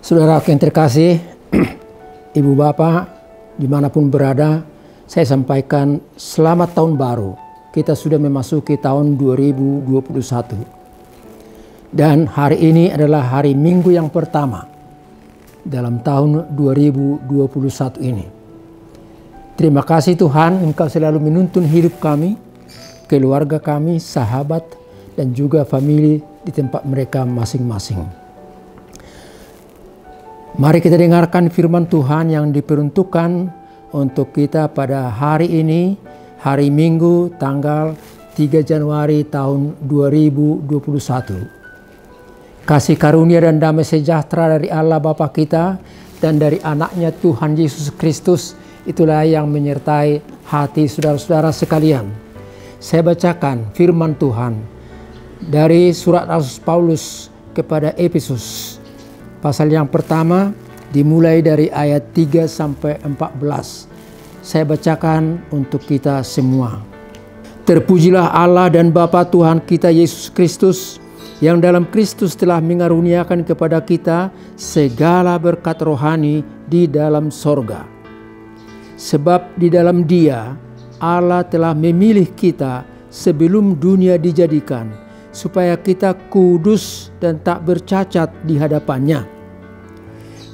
Saudara yang terkasih, Ibu Bapak, dimanapun berada, saya sampaikan selamat tahun baru. Kita sudah memasuki tahun 2021. Dan hari ini adalah hari Minggu yang pertama dalam tahun 2021 ini. Terima kasih Tuhan, Engkau selalu menuntun hidup kami, keluarga kami, sahabat, dan juga famili di tempat mereka masing-masing. Mari kita dengarkan firman Tuhan yang diperuntukkan untuk kita pada hari ini, hari Minggu tanggal 3 Januari tahun 2021. Kasih karunia dan damai sejahtera dari Allah Bapa kita dan dari anaknya Tuhan Yesus Kristus, itulah yang menyertai hati saudara-saudara sekalian. Saya bacakan firman Tuhan dari surat Rasul Paulus kepada Efesus. Pasal yang pertama dimulai dari ayat 3 sampai 14. Saya bacakan untuk kita semua. Terpujilah Allah dan Bapa Tuhan kita Yesus Kristus, yang dalam Kristus telah mengaruniakan kepada kita segala berkat rohani di dalam sorga. Sebab di dalam Dia Allah telah memilih kita sebelum dunia dijadikan, supaya kita kudus dan tak bercacat di hadapannya.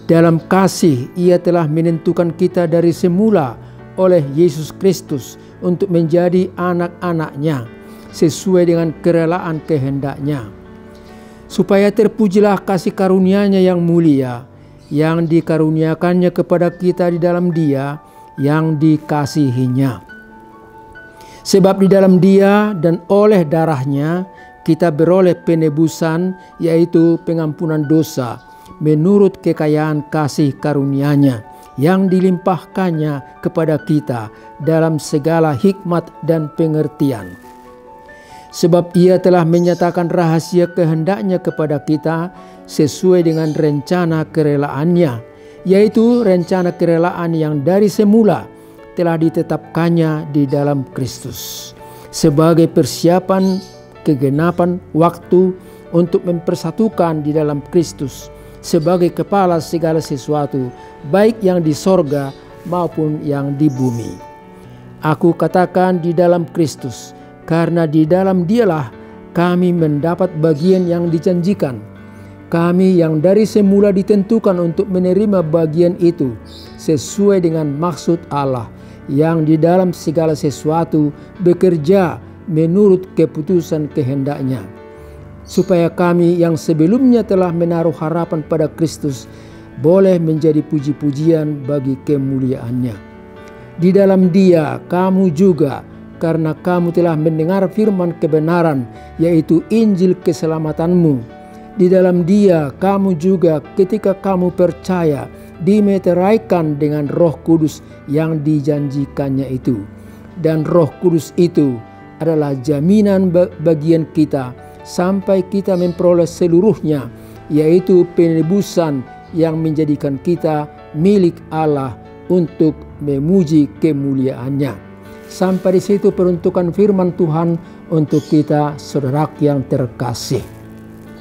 Dalam kasih Ia telah menentukan kita dari semula oleh Yesus Kristus untuk menjadi anak-anak-Nya sesuai dengan kerelaan kehendak-Nya, supaya terpujilah kasih karunia-Nya yang mulia, yang dikaruniakannya kepada kita di dalam Dia yang dikasihinya. Sebab di dalam Dia dan oleh darah-Nya kita beroleh penebusan, yaitu pengampunan dosa, menurut kekayaan kasih karunia-Nya yang dilimpahkannya kepada kita dalam segala hikmat dan pengertian. Sebab Ia telah menyatakan rahasia kehendak-Nya kepada kita sesuai dengan rencana kerelaannya, yaitu rencana kerelaan yang dari semula telah ditetapkannya di dalam Kristus, sebagai persiapan kegenapan waktu untuk mempersatukan di dalam Kristus sebagai kepala segala sesuatu, baik yang di sorga maupun yang di bumi. Aku katakan di dalam Kristus, karena di dalam Dialah kami mendapat bagian yang dijanjikan. Kami yang dari semula ditentukan untuk menerima bagian itu sesuai dengan maksud Allah yang di dalam segala sesuatu bekerja menurut keputusan kehendak-Nya, supaya kami yang sebelumnya telah menaruh harapan pada Kristus boleh menjadi puji-pujian bagi kemuliaan-Nya. Di dalam Dia kamu juga, karena kamu telah mendengar firman kebenaran, yaitu Injil keselamatanmu. Di dalam Dia kamu juga ketika kamu percaya dimeteraikan dengan Roh Kudus yang dijanjikannya itu. Dan Roh Kudus itu adalah jaminan bagian kita sampai kita memperoleh seluruhnya, yaitu penebusan yang menjadikan kita milik Allah untuk memuji kemuliaan-Nya. Sampai di situ peruntukan firman Tuhan untuk kita, saudara yang terkasih.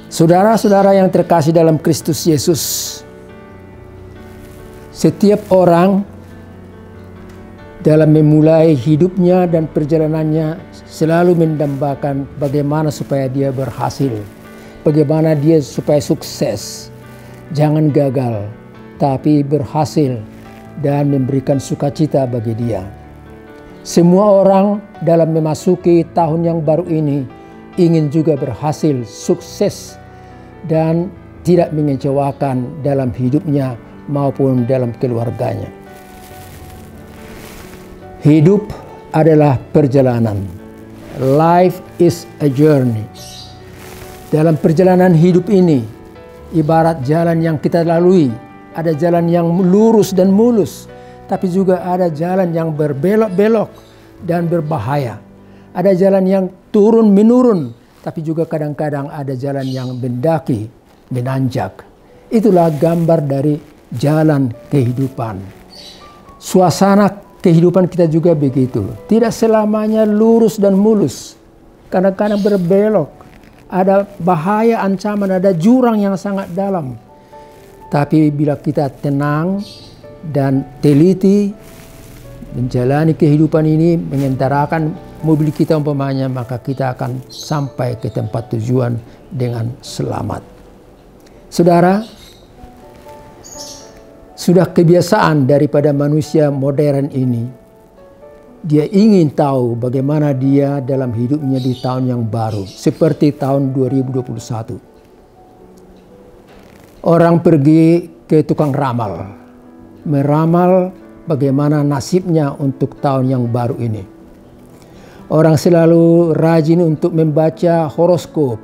Saudara-saudara yang terkasih dalam Kristus Yesus, setiap orang dalam memulai hidupnya dan perjalanannya selalu mendambakan bagaimana supaya dia berhasil, bagaimana dia supaya sukses, jangan gagal, tapi berhasil dan memberikan sukacita bagi dia. Semua orang dalam memasuki tahun yang baru ini ingin juga berhasil, sukses, dan tidak mengecewakan dalam hidupnya maupun dalam keluarganya. Hidup adalah perjalanan. Life is a journey. Dalam perjalanan hidup ini, ibarat jalan yang kita lalui, ada jalan yang lurus dan mulus, tapi juga ada jalan yang berbelok-belok dan berbahaya. Ada jalan yang turun-menurun, tapi juga kadang-kadang ada jalan yang mendaki, menanjak. Itulah gambar dari jalan kehidupan. Suasana kehidupan kita juga begitu. Tidak selamanya lurus dan mulus. Kadang-kadang berbelok. Ada bahaya, ancaman, ada jurang yang sangat dalam. Tapi bila kita tenang dan teliti menjalani kehidupan ini, mengentarakan mobil kita umpamanya, maka kita akan sampai ke tempat tujuan dengan selamat. Saudara, sudah kebiasaan daripada manusia modern ini, dia ingin tahu bagaimana dia dalam hidupnya di tahun yang baru, seperti tahun 2021. Orang pergi ke tukang ramal, meramal bagaimana nasibnya untuk tahun yang baru ini. Orang selalu rajin untuk membaca horoskop.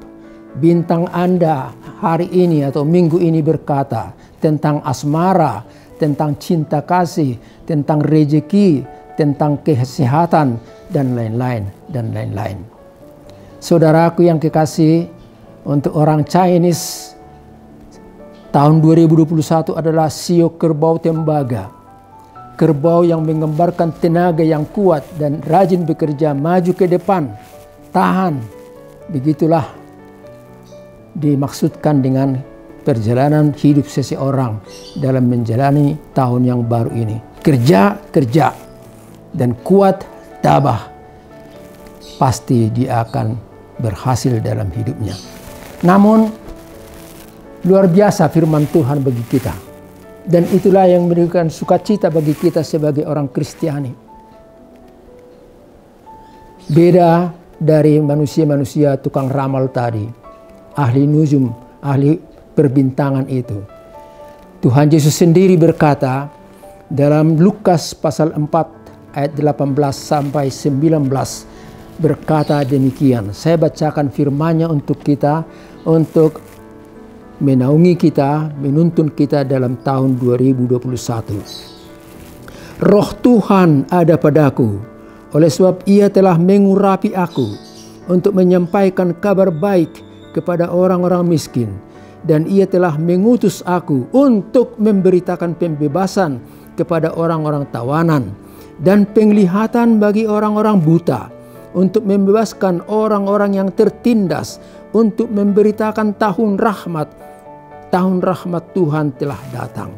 Bintang Anda hari ini atau minggu ini berkata tentang asmara, tentang cinta kasih, tentang rezeki, tentang kesehatan, dan lain-lain, dan lain-lain. Saudaraku yang kekasih, untuk orang Chinese, tahun 2021 adalah Sio Kerbau Tembaga. Kerbau yang menggambarkan tenaga yang kuat dan rajin bekerja, maju ke depan, tahan. Begitulah dimaksudkan dengan perjalanan hidup seseorang dalam menjalani tahun yang baru ini. Kerja, kerja, dan kuat, tabah. Pasti dia akan berhasil dalam hidupnya. Namun, luar biasa firman Tuhan bagi kita. Dan itulah yang memberikan sukacita bagi kita sebagai orang Kristiani. Beda dari manusia-manusia tukang ramal tadi, ahli nujum, ahli perbintangan itu. Tuhan Yesus sendiri berkata dalam Lukas pasal 4 ayat 18 sampai 19 berkata demikian. Saya bacakan firman-Nya untuk kita, untuk menaungi kita, menuntun kita dalam tahun 2021. Roh Tuhan ada padaku, oleh sebab Ia telah mengurapi aku untuk menyampaikan kabar baik kepada orang-orang miskin, dan Ia telah mengutus aku untuk memberitakan pembebasan kepada orang-orang tawanan dan penglihatan bagi orang-orang buta, untuk membebaskan orang-orang yang tertindas, untuk memberitakan tahun rahmat Tuhan telah datang.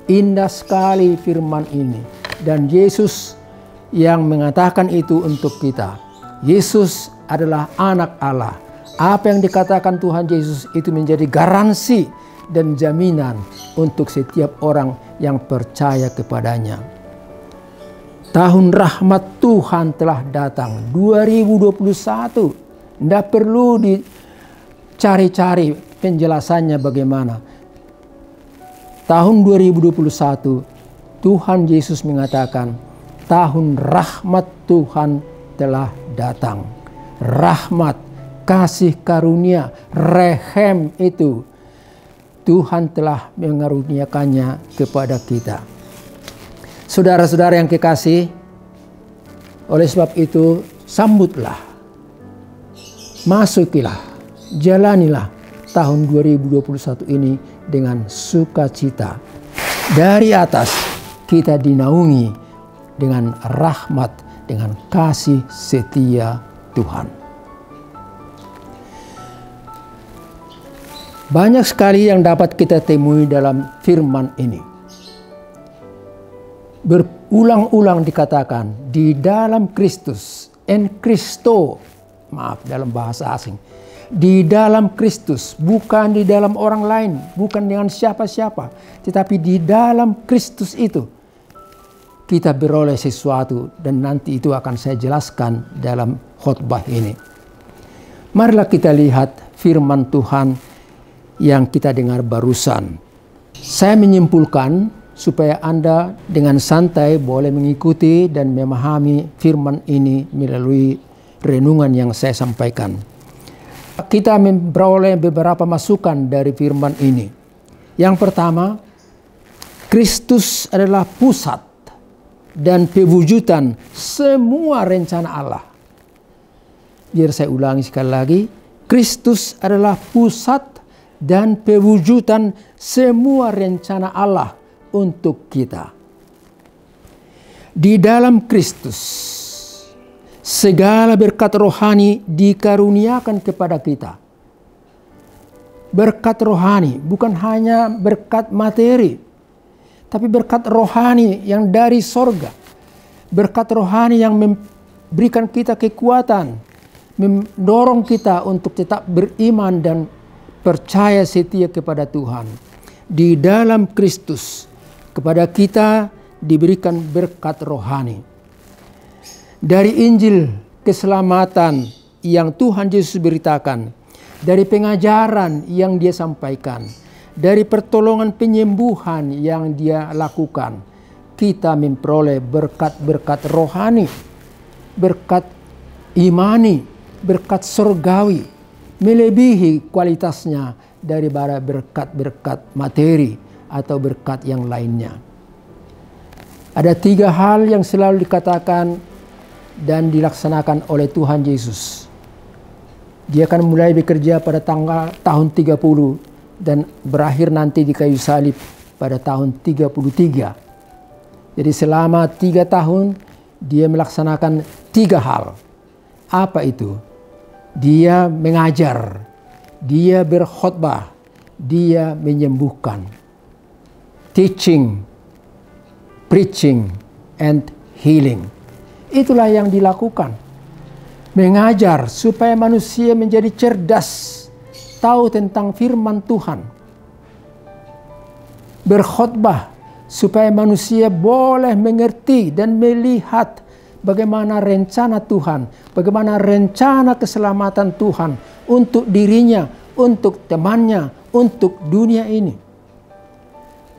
Indah sekali firman ini, dan Yesus yang mengatakan itu untuk kita. Yesus adalah anak Allah. Apa yang dikatakan Tuhan Yesus itu menjadi garansi dan jaminan untuk setiap orang yang percaya kepadanya. Tahun rahmat Tuhan telah datang 2021. Tidak perlu dicari-cari penjelasannya bagaimana. Tahun 2021 Tuhan Yesus mengatakan tahun rahmat Tuhan telah datang. Rahmat, kasih karunia, rehem itu Tuhan telah mengaruniakannya kepada kita. Saudara-saudara yang kekasih, oleh sebab itu sambutlah, masukilah, jalanilah tahun 2021 ini dengan sukacita. Dari atas kita dinaungi dengan rahmat, dengan kasih setia Tuhan. Banyak sekali yang dapat kita temui dalam firman ini. Berulang-ulang dikatakan di dalam Kristus, en Christo, maaf dalam bahasa asing. Di dalam Kristus, bukan di dalam orang lain, bukan dengan siapa-siapa, tetapi di dalam Kristus itu kita beroleh sesuatu, dan nanti itu akan saya jelaskan dalam khotbah ini. Marilah kita lihat firman Tuhan yang kita dengar barusan. Saya menyimpulkan supaya Anda dengan santai boleh mengikuti dan memahami firman ini melalui renungan yang saya sampaikan. Kita memperoleh beberapa masukan dari firman ini. Yang pertama, Kristus adalah pusat dan pewujudan semua rencana Allah. Biar saya ulangi sekali lagi. Kristus adalah pusat dan pewujudan semua rencana Allah untuk kita. Di dalam Kristus, segala berkat rohani dikaruniakan kepada kita. Berkat rohani, bukan hanya berkat materi, tapi berkat rohani yang dari sorga. Berkat rohani yang memberikan kita kekuatan, mendorong kita untuk tetap beriman dan percaya setia kepada Tuhan. Di dalam Kristus, kepada kita diberikan berkat rohani. Dari Injil keselamatan yang Tuhan Yesus beritakan, dari pengajaran yang dia sampaikan, dari pertolongan penyembuhan yang dia lakukan, kita memperoleh berkat-berkat rohani, berkat imani, berkat surgawi, melebihi kualitasnya daripada berkat-berkat materi atau berkat yang lainnya. Ada 3 hal yang selalu dikatakan dan dilaksanakan oleh Tuhan Yesus. Dia akan mulai bekerja pada tahun 30 dan berakhir nanti di kayu salib pada tahun 33. Jadi selama 3 tahun dia melaksanakan 3 hal. Apa itu? Dia mengajar, dia berkhotbah, dia menyembuhkan. Teaching, preaching, and healing. Itulah yang dilakukan. Mengajar supaya manusia menjadi cerdas, tahu tentang firman Tuhan. Berkhotbah supaya manusia boleh mengerti dan melihat bagaimana rencana Tuhan, bagaimana rencana keselamatan Tuhan untuk dirinya, untuk temannya, untuk dunia ini.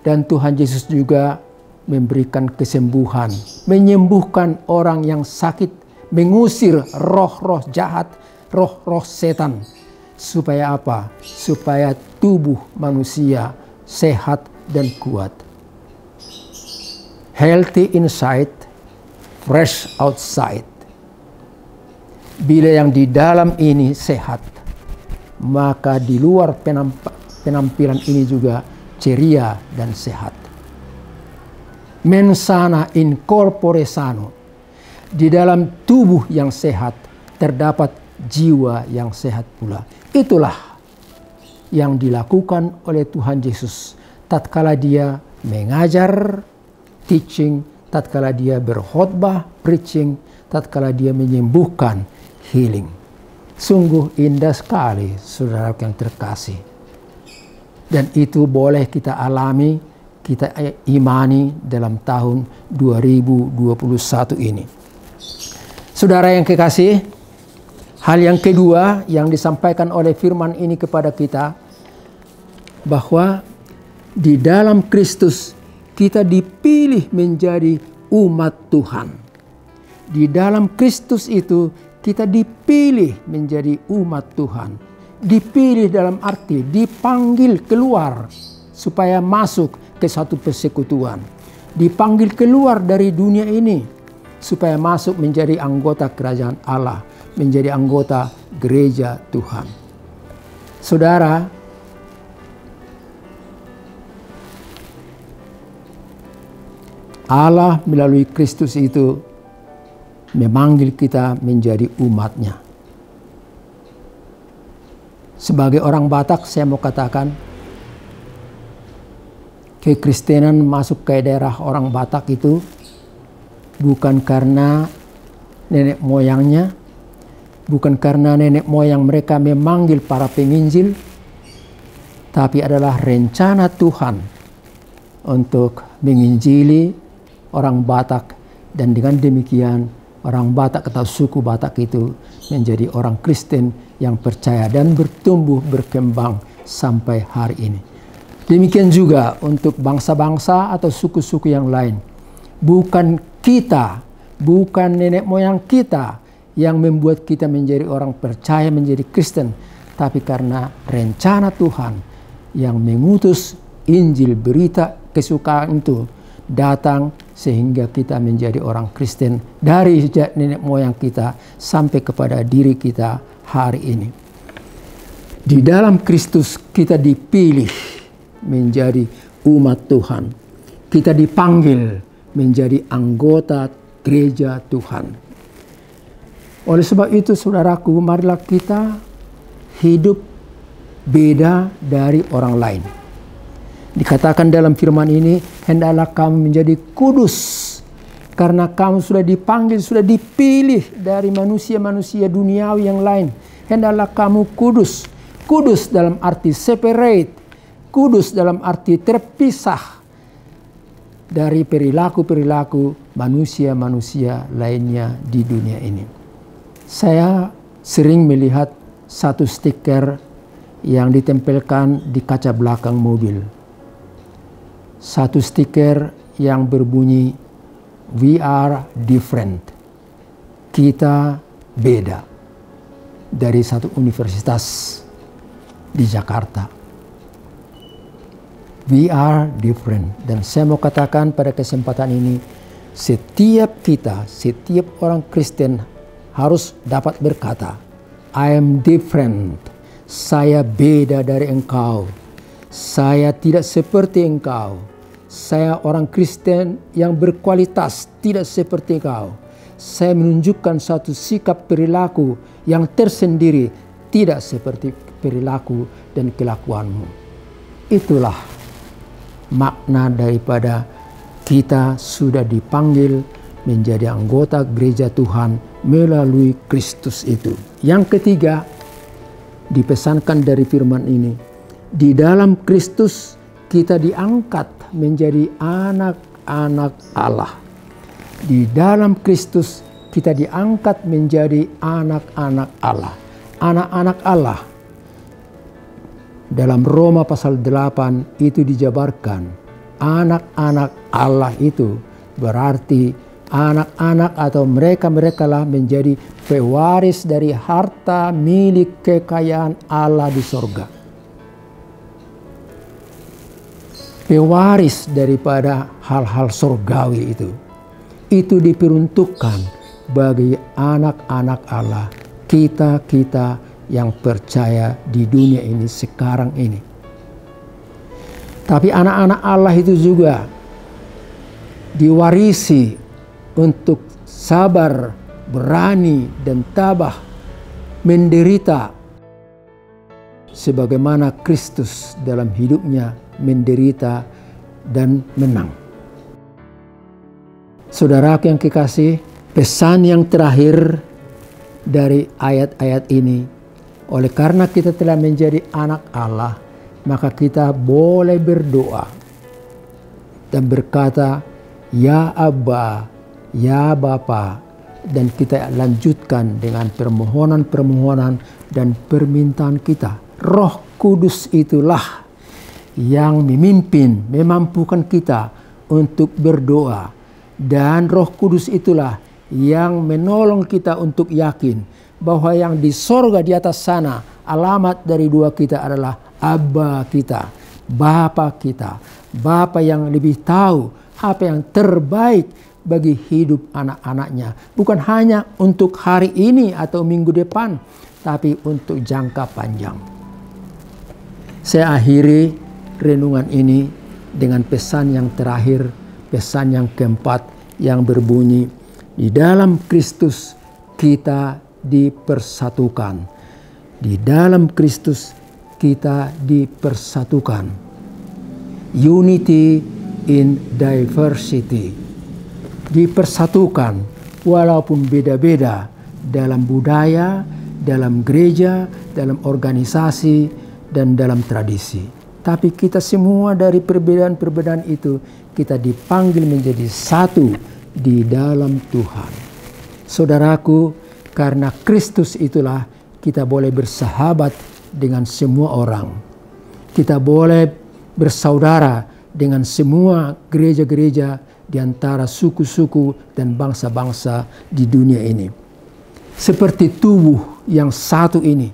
Dan Tuhan Yesus juga memberikan kesembuhan, menyembuhkan orang yang sakit, mengusir roh-roh jahat, roh-roh setan. Supaya apa? Supaya tubuh manusia sehat dan kuat. Healthy inside, fresh outside. Bila yang di dalam ini sehat, maka di luar penampilan ini juga ceria dan sehat. Mens sana in corpore sano. Di dalam tubuh yang sehat terdapat jiwa yang sehat pula. Itulah yang dilakukan oleh Tuhan Yesus tatkala dia mengajar, teaching, tatkala dia berkhotbah, preaching, tatkala dia menyembuhkan, healing. Sungguh indah sekali, saudara yang terkasih. Dan itu boleh kita alami, kita imani dalam tahun 2021 ini. Saudara yang kekasih, hal yang kedua yang disampaikan oleh firman ini kepada kita, bahwa di dalam Kristus kita dipilih menjadi umat Tuhan. Di dalam Kristus itu kita dipilih menjadi umat Tuhan. Dipilih dalam arti dipanggil keluar supaya masuk ke satu persekutuan. Dipanggil keluar dari dunia ini supaya masuk menjadi anggota kerajaan Allah, menjadi anggota gereja Tuhan. Saudara, Allah melalui Kristus itu memanggil kita menjadi umatnya. Sebagai orang Batak, saya mau katakan, kekristenan masuk ke daerah orang Batak itu bukan karena nenek moyangnya, bukan karena nenek moyang mereka memanggil para penginjil, tapi adalah rencana Tuhan untuk menginjili orang Batak, dan dengan demikian orang Batak atau suku Batak itu menjadi orang Kristen yang percaya dan bertumbuh berkembang sampai hari ini. Demikian juga untuk bangsa-bangsa atau suku-suku yang lain. Bukan kita, bukan nenek moyang kita yang membuat kita menjadi orang percaya, menjadi Kristen, tapi karena rencana Tuhan yang mengutus Injil, berita kesukaan itu datang sehingga kita menjadi orang Kristen dari sejak nenek moyang kita sampai kepada diri kita hari ini. Di dalam Kristus kita dipilih menjadi umat Tuhan. Kita dipanggil menjadi anggota gereja Tuhan. Oleh sebab itu, saudaraku, marilah kita hidup beda dari orang lain. Dikatakan dalam firman ini, hendaklah kamu menjadi kudus, karena kamu sudah dipanggil, sudah dipilih dari manusia-manusia duniawi yang lain. Hendaklah kamu kudus. Kudus dalam arti separate, kudus dalam arti terpisah dari perilaku-perilaku manusia-manusia lainnya di dunia ini. Saya sering melihat satu stiker yang ditempelkan di kaca belakang mobil. Satu stiker yang berbunyi, "We are different." Kita beda, dari satu universitas di Jakarta. We are different. Dan saya mau katakan pada kesempatan ini, setiap kita, setiap orang Kristen harus dapat berkata, I am different. Saya beda dari engkau. Saya tidak seperti engkau. Saya orang Kristen yang berkualitas, tidak seperti engkau. Saya menunjukkan satu sikap perilaku yang tersendiri, tidak seperti perilaku dan kelakuanmu. Itulah makna daripada kita sudah dipanggil menjadi anggota gereja Tuhan melalui Kristus itu. Yang ketiga, dipesankan dari firman ini, di dalam Kristus kita diangkat menjadi anak-anak Allah. Di dalam Kristus kita diangkat menjadi anak-anak Allah. Anak-anak Allah. Dalam Roma pasal 8 itu dijabarkan, anak-anak Allah itu berarti anak-anak atau mereka-mereka lah menjadi pewaris dari harta milik kekayaan Allah di sorga. Pewaris daripada hal-hal sorgawi itu. Itu diperuntukkan bagi anak-anak Allah, kita-kita yang percaya di dunia ini sekarang ini. Tapi anak-anak Allah itu juga diwarisi untuk sabar, berani, dan tabah menderita sebagaimana Kristus dalam hidupnya menderita dan menang. Saudaraku yang kekasih, pesan yang terakhir dari ayat-ayat ini, oleh karena kita telah menjadi anak Allah, maka kita boleh berdoa dan berkata, Ya Abba, Ya Bapa, dan kita lanjutkan dengan permohonan-permohonan dan permintaan kita. Roh Kudus itulah yang memimpin, memampukan kita untuk berdoa. Dan Roh Kudus itulah yang menolong kita untuk yakin bahwa yang di sorga di atas sana, alamat dari dua kita adalah Abba kita, Bapa kita, Bapa yang lebih tahu apa yang terbaik bagi hidup anak-anaknya. Bukan hanya untuk hari ini atau minggu depan, tapi untuk jangka panjang. Saya akhiri renungan ini dengan pesan yang terakhir, pesan yang keempat yang berbunyi, di dalam Kristus kita dipersatukan. Di dalam Kristus kita dipersatukan. Unity in diversity. Dipersatukan walaupun beda-beda dalam budaya, dalam gereja, dalam organisasi, dan dalam tradisi. Tapi kita semua dari perbedaan-perbedaan itu, kita dipanggil menjadi satu di dalam Tuhan. Saudaraku, karena Kristus itulah kita boleh bersahabat dengan semua orang. Kita boleh bersaudara dengan semua gereja-gereja di antara suku-suku dan bangsa-bangsa di dunia ini. Seperti tubuh yang satu ini,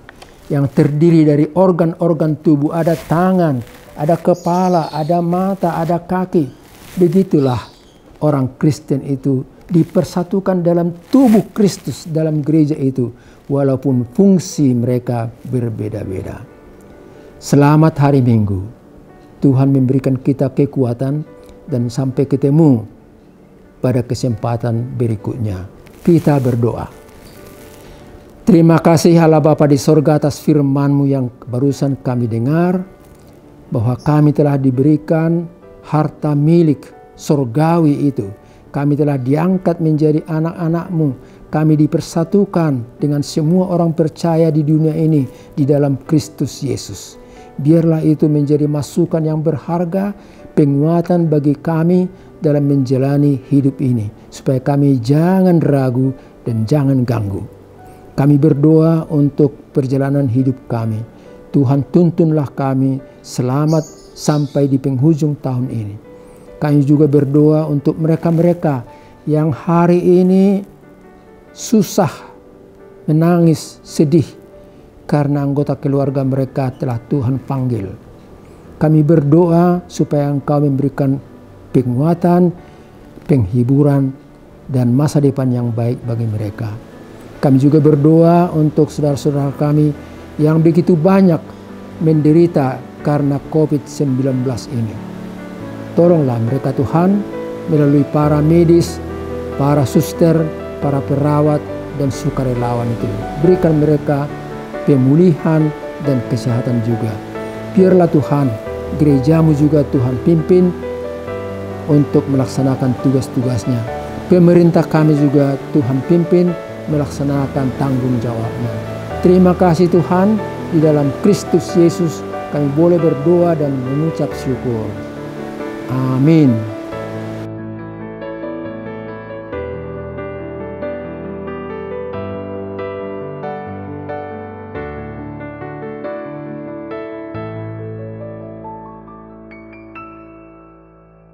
yang terdiri dari organ-organ tubuh, ada tangan, ada kepala, ada mata, ada kaki. Begitulah orang Kristen itu dipersatukan dalam tubuh Kristus, dalam gereja itu, walaupun fungsi mereka berbeda-beda. Selamat hari Minggu. Tuhan memberikan kita kekuatan dan sampai ketemu pada kesempatan berikutnya. Kita berdoa. Terima kasih Allah Bapa di sorga atas firman-Mu yang barusan kami dengar, bahwa kami telah diberikan harta milik sorgawi itu. Kami telah diangkat menjadi anak-anak-Mu. Kami dipersatukan dengan semua orang percaya di dunia ini di dalam Kristus Yesus. Biarlah itu menjadi masukan yang berharga, penguatan bagi kami dalam menjalani hidup ini, supaya kami jangan ragu dan jangan ganggu. Kami berdoa untuk perjalanan hidup kami. Tuhan, tuntunlah kami selamat sampai di penghujung tahun ini. Kami juga berdoa untuk mereka-mereka yang hari ini susah, menangis, sedih karena anggota keluarga mereka telah Tuhan panggil. Kami berdoa supaya Engkau memberikan penguatan, penghiburan, dan masa depan yang baik bagi mereka. Kami juga berdoa untuk saudara-saudara kami yang begitu banyak menderita karena COVID-19 ini. Tolonglah mereka Tuhan, melalui para medis, para suster, para perawat, dan sukarelawan itu. Berikan mereka pemulihan dan kesehatan juga. Biarlah Tuhan, gereja-Mu juga Tuhan pimpin untuk melaksanakan tugas-tugasnya. Pemerintah kami juga Tuhan pimpin melaksanakan tanggung jawabnya. Terima kasih Tuhan, di dalam Kristus Yesus kami boleh berdoa dan mengucap syukur. Amin.